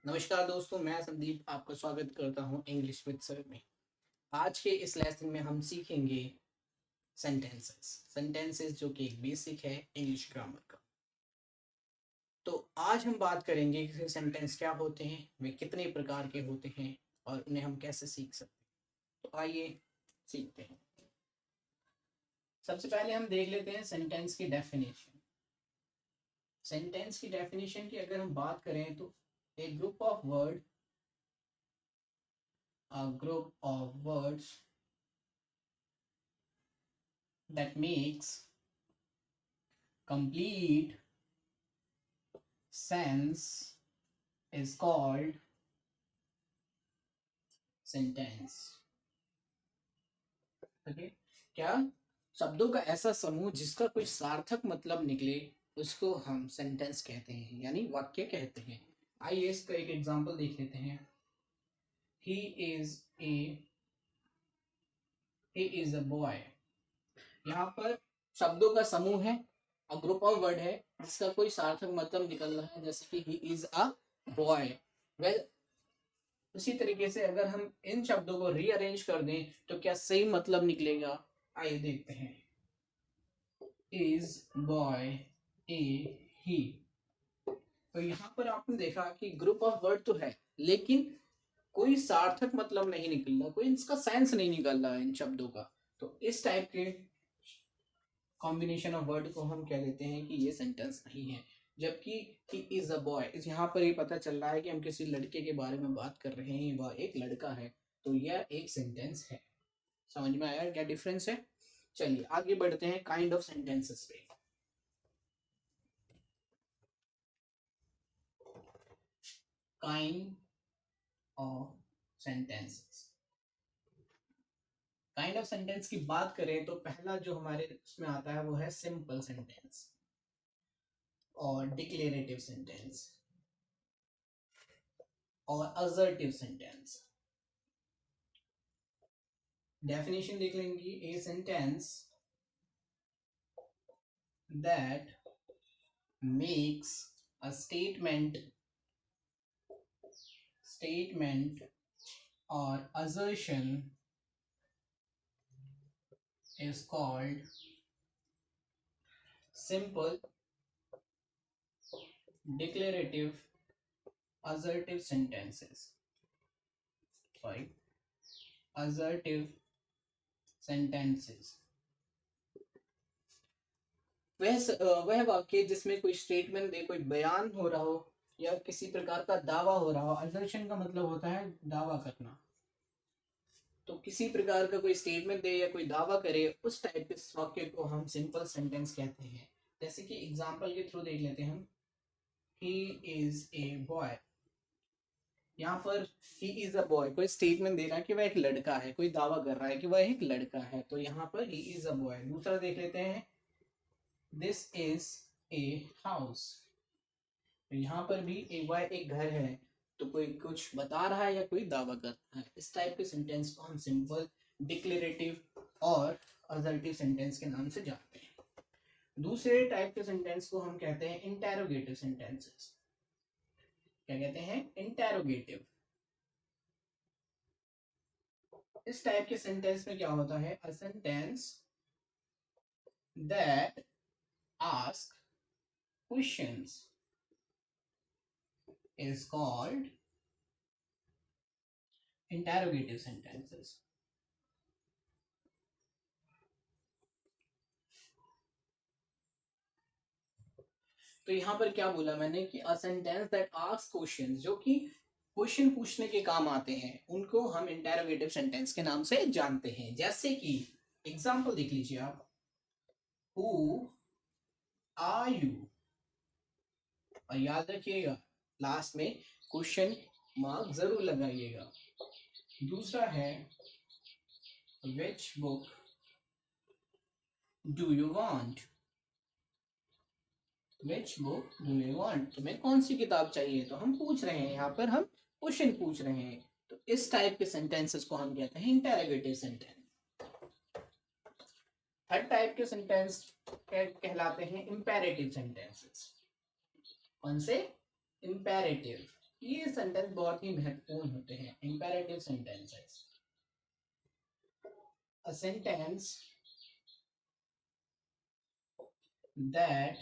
नमस्कार दोस्तों, मैं संदीप आपका स्वागत करता हूं इंग्लिश विद सर में। आज के इस लेसन में हम सीखेंगे सेंटेंसेस जो कि एक बेसिक है इंग्लिश ग्रामर का। तो आज हम बात करेंगे कि सेंटेंस क्या होते हैं, वे कितने प्रकार के होते हैं और उन्हें हम कैसे सीख सकते हैं। तो आइए सीखते हैं। सबसे पहले हम देख लेते हैं सेंटेंस की डेफिनेशन। सेंटेंस की डेफिनेशन की अगर हम बात करें तो a group of word a group of words that makes complete sense is called sentence. okay? क्या शब्दों का ऐसा समूह जिसका कोई सार्थक मतलब निकले उसको हम सेंटेंस कहते हैं, यानी वाक्य कहते हैं। आइए इसका एक एग्जांपल देख लेते हैं। he is a boy। यहाँ पर शब्दों का समूह है, अ ग्रुप ऑफ वर्ड है जिसका कोई सार्थक मतलब निकल रहा है, जैसे कि he is a boy। Well उसी तरीके से अगर हम इन शब्दों को रीअरेंज कर दें तो क्या सही मतलब निकलेगा। आइए देखते हैं। इज बॉय ए ही। तो यहाँ पर आपने देखा कि ग्रुप ऑफ वर्ड तो है लेकिन कोई सार्थक मतलब नहीं निकल रहा, कोई इसका सेंस नहीं निकल रहा इन शब्दों का। तो इस टाइप के कॉम्बिनेशन ऑफ वर्ड को हम कह देते हैं कि ये सेंटेंस नहीं है। जबकि ही इज अ बॉय, इस यहाँ पर ये पता चल रहा है कि हम किसी लड़के के बारे में बात कर रहे हैं, वह एक लड़का है, तो यह एक सेंटेंस है। समझ में आया क्या डिफरेंस है। चलिए आगे बढ़ते हैं काइंड ऑफ सेंटेंसेस पे। Kind of sentences. Kind of sentence की बात करें तो पहला जो हमारे उसमें आता है वो है सिंपल सेंटेंस और डिक्लेरेटिव सेंटेंस और असर्टिव सेंटेंस। डेफिनेशन देख लेंगे। A sentence that makes a statement or assertion is called simple, declarative, assertive sentences। Sorry, assertive sentences। वह वाक्य जिसमें कोई स्टेटमेंट दे, कोई बयान हो रहा हो या किसी प्रकार का दावा हो रहा हो। असर्शन का मतलब होता है दावा करना। तो किसी प्रकार का कोई स्टेटमेंट दे या कोई दावा करे, उस टाइप के वाक्य को हम सिंपल सेंटेंस कहते हैं। जैसे कि एग्जांपल के थ्रू देख लेते हैं हम। He is a boy. यहाँ पर ही इज अ बॉय कोई स्टेटमेंट दे रहा है कि वह एक लड़का है, कोई दावा कर रहा है कि वह एक लड़का है, तो यहाँ पर ही इज अ बॉय। दूसरा देख लेते हैं। This is a house. तो यहाँ पर भी वह एक घर है, तो कोई कुछ बता रहा है या कोई दावा कर रहा है। इस टाइप के सेंटेंस को हम सिंपल, डिक्लेरेटिव और असर्टिव सेंटेंस के नाम से जानते हैं। दूसरे टाइप के सेंटेंस को हम कहते हैं इंटेरोगेटिव सेंटेंसेस। क्या कहते हैं? इंटेरोगेटिव। इस टाइप के सेंटेंस में क्या होता है? A sentence that ask questions is called interrogative sentences। तो यहाँ पर क्या बोला मैंने कि a sentence that ask questions, जो कि क्वेश्चन पूछने के काम आते हैं, उनको हम इंटेरोगेटिव सेंटेंस के नाम से जानते हैं। जैसे कि एग्जांपल देख लीजिए आप। Who are you. और याद रखिएगा लास्ट में क्वेश्चन मार्क जरूर लगाइएगा। दूसरा है which book do you want. Which book do you want, तुम्हें कौन सी किताब चाहिए। तो हम पूछ रहे हैं, यहाँ पर हम क्वेश्चन पूछ रहे हैं। तो इस टाइप के सेंटेंसेस को हम कहते हैं इंटेरोगेटिव सेंटेंस। हर टाइप के सेंटेंस कहलाते हैं इंपेरेटिव सेंटेंसेस। कौन से? इंपेरेटिव, ये सेंटेंस बहुत ही महत्वपूर्ण होते हैं, imperative sentences. A sentence that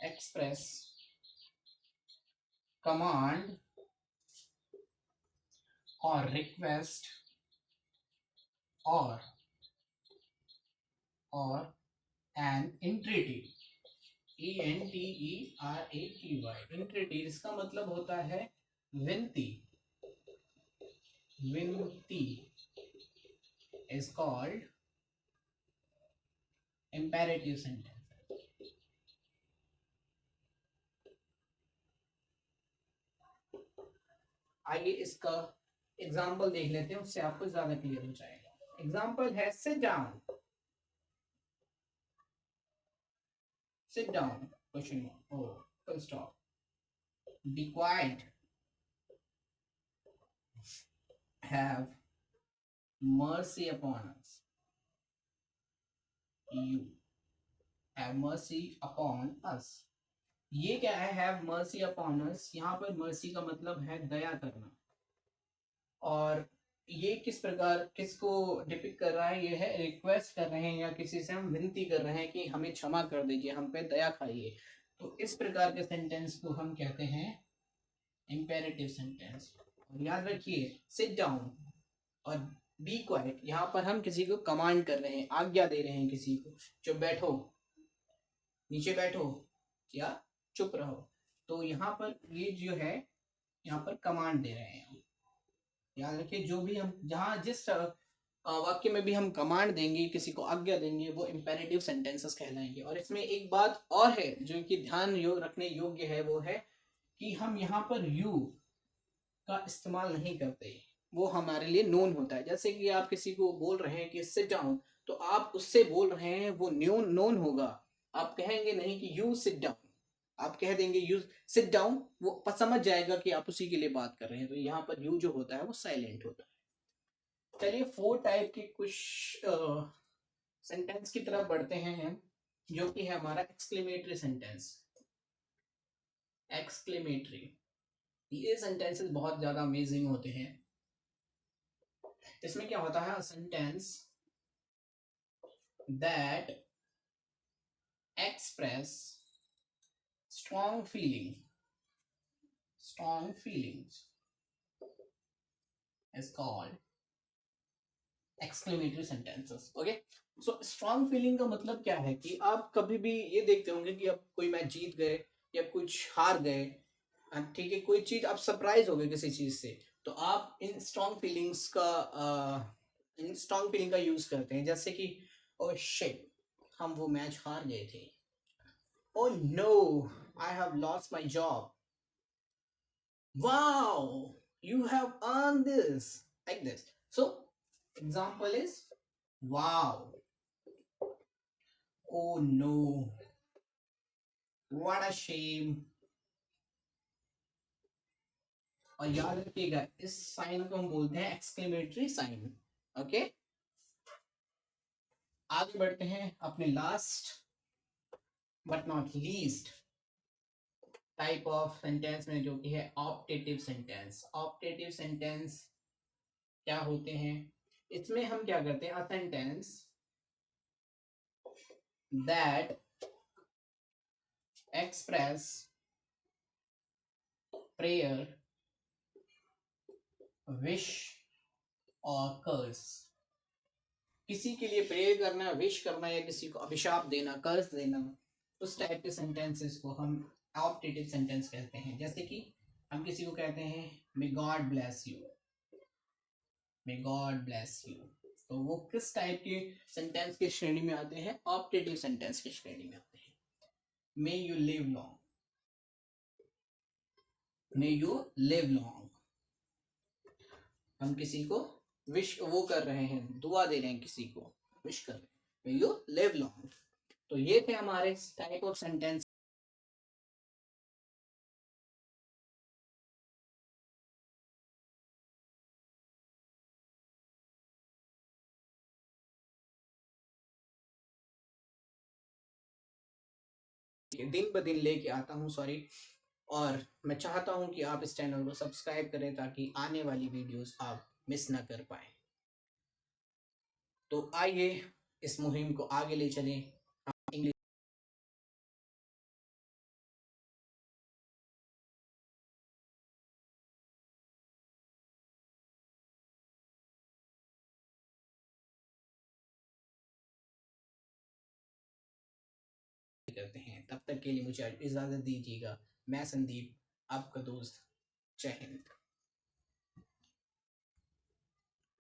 express command or request or an entreaty, entreaty, entreaty इसका मतलब होता है विनती, विनती is called imperative sentence। आइए इसका एग्जाम्पल देख लेते हैं, उससे आपको ज्यादा क्लियर हो जाएगा। एग्जाम्पल है sit down, sit down, question mark, oh, full stop, be quiet, have mercy upon us, you have mercy upon us। ये क्या है, have mercy upon us? यहाँ पर mercy का मतलब है दया करना, और ये किस प्रकार किसको डिपिक्ट कर रहा है, ये है रिक्वेस्ट कर रहे हैं या किसी से हम विनती कर रहे हैं कि हमें क्षमा कर दीजिए, हम पे दया खाइए। तो इस प्रकार के सेंटेंस को हम कहते हैं इंपेरेटिव सेंटेंस। और याद रखिए सिट डाउन और बी क्वाइट, यहाँ पर हम किसी को कमांड कर रहे हैं, आज्ञा दे रहे हैं किसी को, जो बैठो, नीचे बैठो या चुप रहो। तो यहाँ पर ये जो है, यहाँ पर कमांड दे रहे हैं हम। याद रखिए जो भी हम जहाँ जिस वाक्य में भी हम कमांड देंगे, किसी को आज्ञा देंगे, वो इंपेरेटिव सेंटेंसेस कहलाएंगे। और इसमें एक बात और है जो कि ध्यान रखने योग्य है, वो है कि हम यहाँ पर यू का इस्तेमाल नहीं करते, वो हमारे लिए नोन होता है। जैसे कि आप किसी को बोल रहे हैं कि सिट डाउन, तो आप उससे बोल रहे हैं, वो नोन होगा। आप कहेंगे नहीं कि यू सिट डाउन, आप कह देंगे यू सिट डाउन, वो समझ जाएगा कि आप उसी के लिए बात कर रहे हैं। तो यहाँ पर यू जो होता है वो साइलेंट होता है। चलिए 4 टाइप के कुछ सेंटेंस की तरफ बढ़ते हैं हम, जो कि है हमारा एक्सक्लेमेटरी सेंटेंस। एक्सक्लेमेटरी, ये सेंटेंसेस बहुत ज्यादा अमेजिंग होते हैं। इसमें क्या होता है, sentence that express strong feelings is called exclamatory sentences। Okay, so strong feeling का मतलब क्या है कि आप कभी भी ये देखते होंगे कि आप कोई मैच जीत गए या कुछ हार गए, ठीक है, कोई चीज आप सरप्राइज हो गए किसी चीज से, तो आप इन स्ट्रॉन्ग फीलिंग का यूज करते हैं। जैसे कि ओ शिट, हम वो मैच हार गए थे। Oh no, I have lost my job. Wow, you have earned this, like this. So, example is wow, oh no, what a shame। और याद रखिएगा इस साइन को हम बोलते हैं एक्सक्लेमेटरी साइन। ओके, आगे बढ़ते हैं अपने last but not least type of sentence में, जो कि है ऑप्टेटिव सेंटेंस। ऑप्टेटिव सेंटेंस क्या होते हैं, इसमें हम क्या करते हैं, a sentence that express prayer, wish और कर्स। किसी के लिए प्रेयर करना, विश करना या किसी को अभिशाप देना, कर्स देना, उस टाइप के सेंटेंसेस को हम ऑप्टेटिव सेंटेंस कहते हैं। जैसे कि हम किसी को कहते हैं may God bless you, may God bless you, तो वो किस टाइप के सेंटेंस की श्रेणी में आते हैं, ऑप्टेटिव सेंटेंस की श्रेणी में आते हैं। May you live long, may you live long, हम किसी को विश वो कर रहे हैं, दुआ दे रहे हैं, किसी को विश कर रहे हैं, मे यू लिव लॉन्ग। तो ये थे हमारे टाइप ऑफ सेंटेंस। दिन ब दिन लेके आता हूँ, सॉरी, और मैं चाहता हूं कि आप इस चैनल को सब्सक्राइब करें ताकि आने वाली वीडियोस आप मिस ना कर पाएँ। तो आइए इस मुहिम को आगे ले चलें। इंग्लिश करते हैं। तब तक के लिए मुझे इजाज़त दीजिएगा। मैं संदीप, आपका दोस्त। जय हिंद।